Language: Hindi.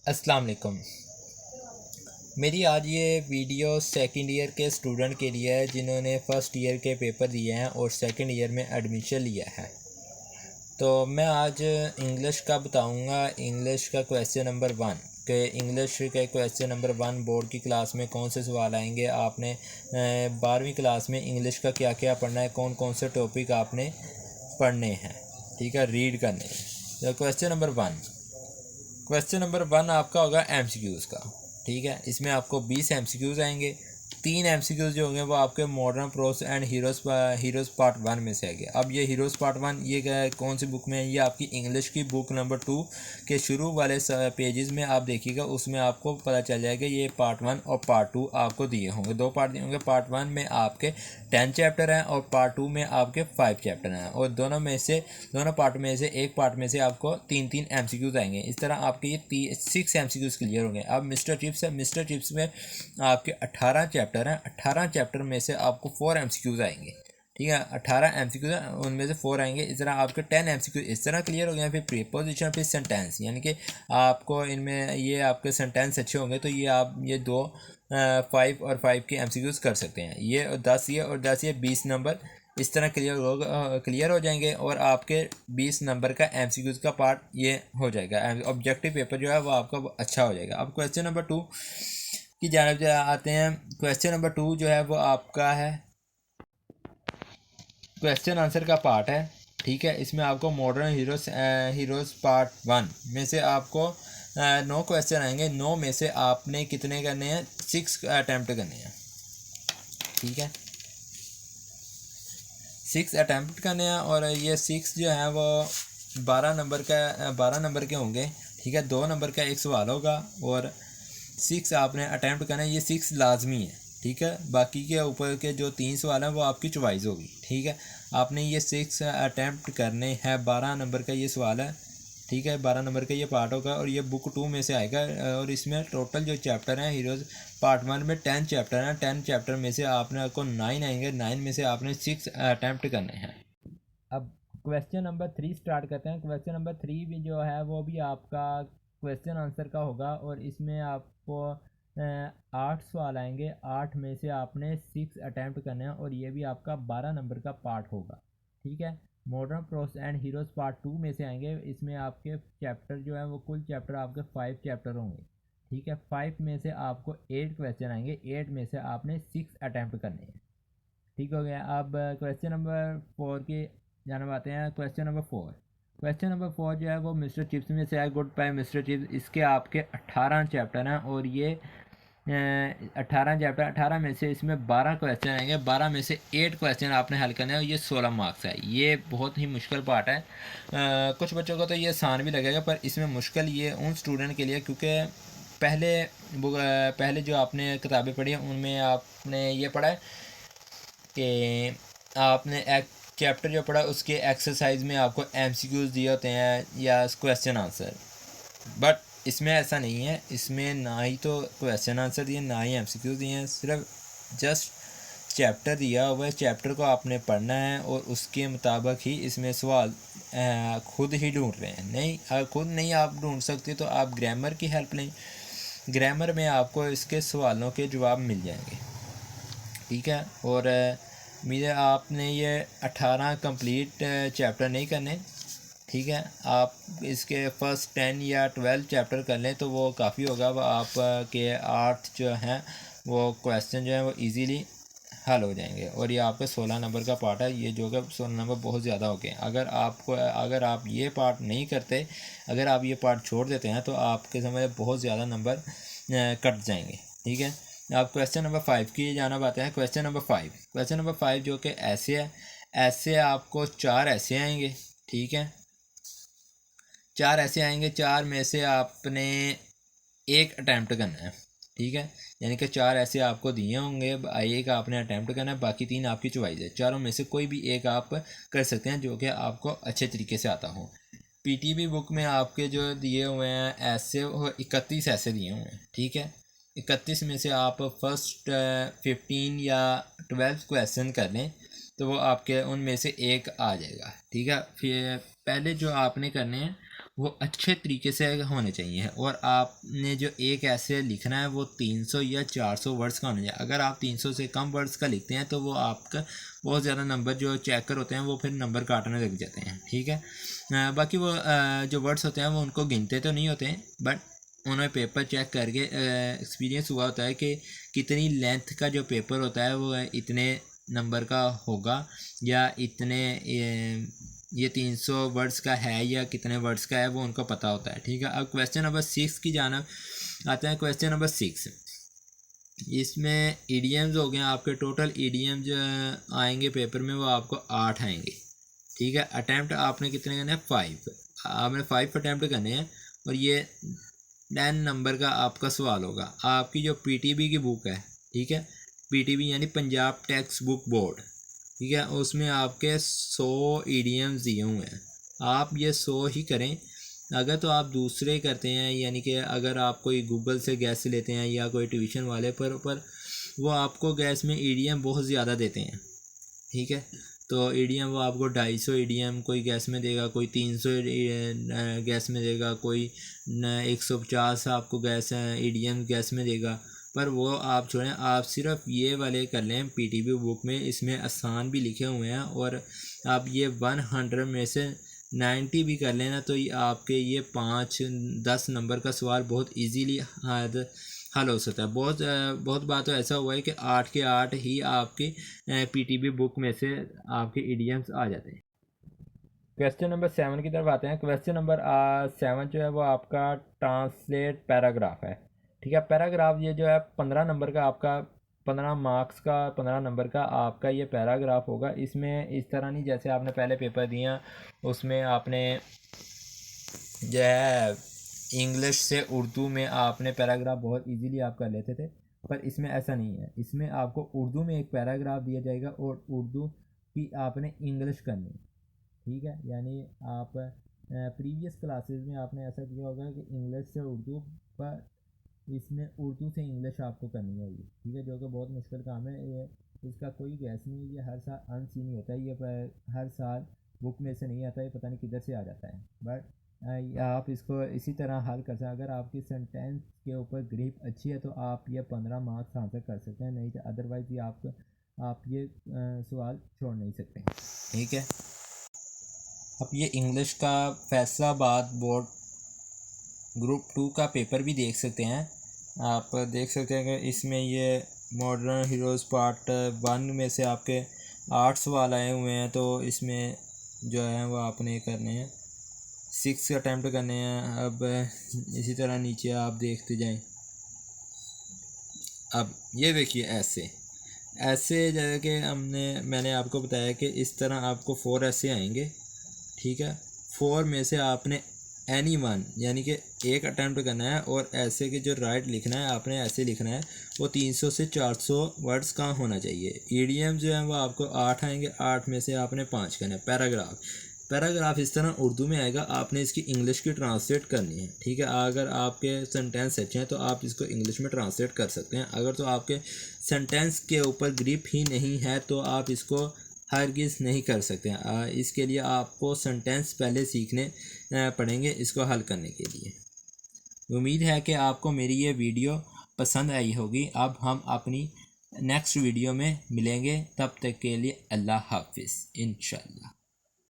अस्सलाम वालेकुम। मेरी आज ये वीडियो सेकंड ईयर के स्टूडेंट के लिए है जिन्होंने फ़र्स्ट ईयर के पेपर दिए हैं और सेकंड ईयर में एडमिशन लिया है। तो मैं आज इंग्लिश का बताऊंगा, इंग्लिश का क्वेश्चन नंबर 1 के इंग्लिश के क्वेश्चन नंबर 1 बोर्ड की क्लास में कौन से सवाल आएंगे। आपने 12वीं क्लास में इंग्लिश का क्या क्या पढ़ना है, कौन कौन से टॉपिक आपने पढ़ने हैं, ठीक है, रीड करने हैं। तो क्वेश्चन नंबर 1 आपका होगा एमसीक्यूज़ का, ठीक है। इसमें आपको 20 एमसीक्यूज़ आएंगे। 3 एमसीक्यूज़ जो होंगे वो आपके modern pros and heroes part 1 में से आएंगे। अब ये हीरोज़ पार्ट 1 ये कौन सी बुक में है? ये आपकी इंग्लिश की बुक नंबर 2 के शुरू वाले पेजेस में आप देखिएगा, उसमें आपको पता चल जाएगा ये पार्ट 1 और पार्ट 2 आपको दिए होंगे। 2 पार्ट दिए होंगे। पार्ट 1 में आपके 10 चैप्टर हैं और पार्ट 2 में आपके 5 चैप्टर हैं, और दोनों पार्ट में से एक पार्ट में से आपको 3-3 एमसीक्यूज़ आएंगे। इस तरह आपके ये 6 एमसीक्यूज़ क्लियर होंगे। अब मिस्टर चिप्स में आपके 18 चैप्टर हैं। 18 चैप्टर में से आपको 4 एमसीक्यूज़ आएंगे, ठीक है। 18 एमसीक्यूज़ उनमें से 4 आएंगे। इस तरह आपके 10 एमसीक्यू इस तरह क्लियर हो गए। फिर प्रीपोजिशन, फिर सेंटेंस, यानी कि आपको इनमें ये आपके सेंटेंस अच्छे होंगे तो ये आप ये 5 और 5 के एमसीक्यूज़ कर सकते हैं। ये 10 ये 20 नंबर इस तरह क्लियर हो जाएंगे, और आपके 20 नंबर का एमसीक्यूज़ का पार्ट ये हो जाएगा। ऑब्जेक्टिव पेपर जो है वो आपका अच्छा हो जाएगा। अब क्वेश्चन नंबर 2 की जानब आते हैं। क्वेश्चन नंबर 2 जो है वो आपका है क्वेश्चन आंसर का पार्ट है, ठीक है। इसमें आपको मॉडर्न हीरोज़ पार्ट 1 में से आपको 9 क्वेश्चन आएंगे। 9 में से आपने कितने करने हैं? 6 अटैम्प्ट करने हैं, ठीक है। 6 अटैम्प्ट करने हैं, और ये 6 जो है वो 12 नंबर के होंगे, ठीक है। 2 नंबर का एक सवाल होगा और 6 आपने अटैम्प्ट करना है। ये 6 लाजमी है, ठीक है। बाकी के ऊपर के जो 3 सवाल हैं वो आपकी चॉइस होगी, ठीक है। आपने ये 6 अटैम्प्ट करने हैं। 12 नंबर का ये सवाल है, ठीक है। 12 नंबर का ये पार्ट होगा और ये बुक 2 में से आएगा। और इसमें टोटल जो चैप्टर हैं हीरोज़ पार्ट 1 में 10 चैप्टर हैं। 10 चैप्टर में से आपने आपको 9 आएंगे। 9 में से आपने 6 अटैम्प्ट करने हैं। अब क्वेश्चन नंबर 3 स्टार्ट करते हैं। क्वेश्चन नंबर 3 भी जो है वो भी आपका क्वेश्चन आंसर का होगा, और इसमें आपको 8 सवाल आएंगे। 8 में से आपने 6 अटैम्प्ट करने हैं, और ये भी आपका 12 नंबर का पार्ट होगा, ठीक है। Modern pros and heroes part 2 में से आएंगे। इसमें आपके चैप्टर जो है वो कुल चैप्टर आपके 5 चैप्टर होंगे, ठीक है। 5 में से आपको 8 क्वेश्चन आएंगे। 8 में से आपने 6 अटैम्प्ट करने हैं, ठीक हो गया। अब क्वेश्चन नंबर 4 की जानब आते हैं। क्वेश्चन नंबर 4 जो है वो मिस्टर चिप्स में से है। Goodbye Mister Chips. इसके आपके 18 चैप्टर हैं, और ये 18 चैप्टर, 18 में से इसमें 12 क्वेश्चन आएंगे। 12 में से 8 क्वेश्चन आपने हल करने हैं, और ये 16 मार्क्स है। ये बहुत ही मुश्किल पार्ट है। कुछ बच्चों को तो ये आसान भी लगेगा, पर इसमें मुश्किल ये उन स्टूडेंट के लिए, क्योंकि पहले जो आपने किताबें पढ़ी हैं उनमें आपने ये पढ़ा है कि आपने एक चैप्टर जो पढ़ा उसके एक्सरसाइज में आपको एमसीक्यूज़ दिए होते हैं या क्वेश्चन आंसर, बट इसमें ऐसा नहीं है। इसमें ना ही तो क्वेश्चन आंसर दिए, ना ही एमसीक्यूज़ दिए हैं। सिर्फ जस्ट चैप्टर दिया हुआ है। चैप्टर को आपने पढ़ना है और उसके मुताबिक ही इसमें सवाल खुद ही ढूंढ रहे हैं। नहीं, अगर खुद नहीं आप ढूंढ सकते तो आप ग्रामर की हेल्प लें। ग्रामर में आपको इसके सवालों के जवाब मिल जाएंगे, ठीक है। और मेरे आपने ये 18 कंप्लीट चैप्टर नहीं करने, ठीक है। आप इसके फर्स्ट 10 या 12 चैप्टर कर लें तो वो काफ़ी होगा। वो आप के 8 जो हैं वो क्वेश्चन जो है वो इजीली हल हो जाएंगे, और ये आपका 16 नंबर का पार्ट है। ये जो कि 16 नंबर बहुत ज़्यादा हो गए। अगर आप ये पार्ट नहीं करते, अगर आप ये पार्ट छोड़ देते हैं तो आपके समय बहुत ज़्यादा नंबर कट जाएंगे, ठीक है। आप क्वेश्चन नंबर 5 की जाना आते हैं। क्वेश्चन नंबर 5 जो कि ऐसे है। ऐसे आपको 4 ऐसे आएंगे, ठीक है। 4 ऐसे आएंगे। 4 में से आपने एक अटैम्प्ट करना है, ठीक है। यानी कि 4 ऐसे आपको दिए होंगे, एक आपने अटैम्प्ट करना है, बाकी 3 आपकी चॉइस है। चारों में से कोई भी एक आप कर सकते हैं जो कि आपको अच्छे तरीके से आता हो। पीटीबी बुक में आपके जो दिए हुए हैं ऐसे 31 ऐसे दिए हुए हैं, ठीक है। 31 में से आप फर्स्ट 15 या 12 क्वेश्चन कर लें तो वो आपके उनमें से एक आ जाएगा, ठीक है। फिर पहले जो आपने करने हैं वो अच्छे तरीके से होने चाहिए। और आपने जो एक ऐसे लिखना है वो 300 या 400 वर्ड्स का होना चाहिए। अगर आप 300 से कम वर्ड्स का लिखते हैं तो वो आपका बहुत ज़्यादा नंबर जो चेकर होते हैं वो फिर नंबर काटने लग जाते हैं, ठीक है। बाकी वो जो वर्ड्स होते हैं वो उनको गिनते तो नहीं होते हैं, बट उन्हें पेपर चेक करके एक्सपीरियंस हुआ होता है कि कितनी लेंथ का जो पेपर होता है वो इतने नंबर का होगा, या इतने ये 300 वर्ड्स का है या कितने वर्ड्स का है, वो उनको पता होता है, ठीक है। अब क्वेश्चन नंबर 6 की जाना आते हैं। क्वेश्चन नंबर 6, इसमें ईडीएम्स हो गए आपके। टोटल ईडीएम जो आएंगे पेपर में वो आपको 8 आएंगे, ठीक है। अटैम्प्ट आपने कितने करने हैं? 5। आपने 5 अटैम्प्ट करने हैं और ये 10 नंबर का आपका सवाल होगा। आपकी जो पीटीबी की बुक है, ठीक है, पीटीबी यानी पंजाब टेक्स्ट बुक बोर्ड, ठीक है, उसमें आपके 100 ईडीएम्स दिए हुए हैं। आप ये 100 ही करें। अगर तो आप दूसरे करते हैं, यानी कि अगर आप कोई गूगल से गैस लेते हैं या कोई ट्यूशन वाले पर वो आपको गैस में ईडीएम बहुत ज़्यादा देते हैं, ठीक है। तो ईडीएम वो आपको 250 ईडीएम कोई गैस में देगा, कोई 300 गैस में देगा, कोई 150 आपको गैस ईडीएम गैस में देगा। पर वो आप छोड़ें, आप सिर्फ ये वाले कर लें पीटीबी बुक में। इसमें आसान भी लिखे हुए हैं और आप ये 100 में से 90 भी कर लेना तो आपके ये 5-10 नंबर का सवाल बहुत इजीली हल हो सकता है। बहुत बार तो ऐसा हुआ है कि 8 के 8 ही आपकी पीटीबी बुक में से आपके इडियम्स आ जाते हैं। क्वेश्चन नंबर 7 की तरफ आते हैं। क्वेश्चन नंबर 7 जो है वो आपका ट्रांसलेट पैराग्राफ है, ठीक है। पैराग्राफ ये जो है 15 नंबर का आपका, 15 मार्क्स का, 15 नंबर का आपका ये पैराग्राफ होगा। इसमें इस तरह नहीं जैसे आपने पहले पेपर दिया उसमें आपने जो है इंग्लिश से उर्दू में आपने पैराग्राफ बहुत इजीली आप कर लेते थे, पर इसमें ऐसा नहीं है। इसमें आपको उर्दू में एक पैराग्राफ दिया जाएगा और उर्दू की आपने इंग्लिश करनी, ठीक है। यानी आप प्रीवियस क्लासेस में आपने ऐसा किया होगा कि इंग्लिश से उर्दू, पर इसमें उर्दू से इंग्लिश आपको करनी होगी, ठीक है, जो कि बहुत मुश्किल काम है। ये इसका कोई गैस नहीं है, ये हर साल अनसीन ही होता है, ये हर साल बुक में से नहीं आता, ये पता नहीं किधर से आ जाता है। बट आप इसको इसी तरह हल कर सकते हैं। अगर आपकी सेंटेंस के ऊपर ग्रिप अच्छी है तो आप ये 15 मार्क्स हासिल कर सकते हैं, नहीं तो अदरवाइज़ ये आप ये सवाल छोड़ नहीं सकते, ठीक है। अब ये इंग्लिश का फैसलाबाद बोर्ड ग्रुप 2 का पेपर भी देख सकते हैं। आप देख सकते हैं कि इसमें ये मॉडर्न हीरोज़ पार्ट 1 में से आपके 8 सवाल आए हुए हैं, तो इसमें जो है वो आपने करने हैं 6 अटैम्प्ट करने हैं। अब इसी तरह नीचे आप देखते जाएं। अब ये देखिए ऐसे जैसे कि मैंने आपको बताया कि इस तरह आपको 4 ऐसे आएंगे, ठीक है। 4 में से आपने एनी वन यानी कि एक अटैम्प्ट करना है, और ऐसे के जो राइट लिखना है आपने ऐसे लिखना है, वो 300 से 400 वर्ड्स का होना चाहिए। ईडीएम जो है वो आपको 8 आएंगे, 8 में से आपने 5 करना है। पैराग्राफ इस तरह उर्दू में आएगा, आपने इसकी इंग्लिश की ट्रांसलेट करनी है, ठीक है। अगर आपके सेंटेंस अच्छे हैं तो आप इसको इंग्लिश में ट्रांसलेट कर सकते हैं। अगर तो आपके सेंटेंस के ऊपर ग्रिप ही नहीं है तो आप इसको हरगिज़ नहीं कर सकते हैं। इसके लिए आपको सेंटेंस पहले सीखने पड़ेंगे इसको हल करने के लिए। उम्मीद है कि आपको मेरी ये वीडियो पसंद आई होगी। अब हम अपनी नेक्स्ट वीडियो में मिलेंगे, तब तक के लिए अल्लाह हाफिज़ इंशाअल्लाह।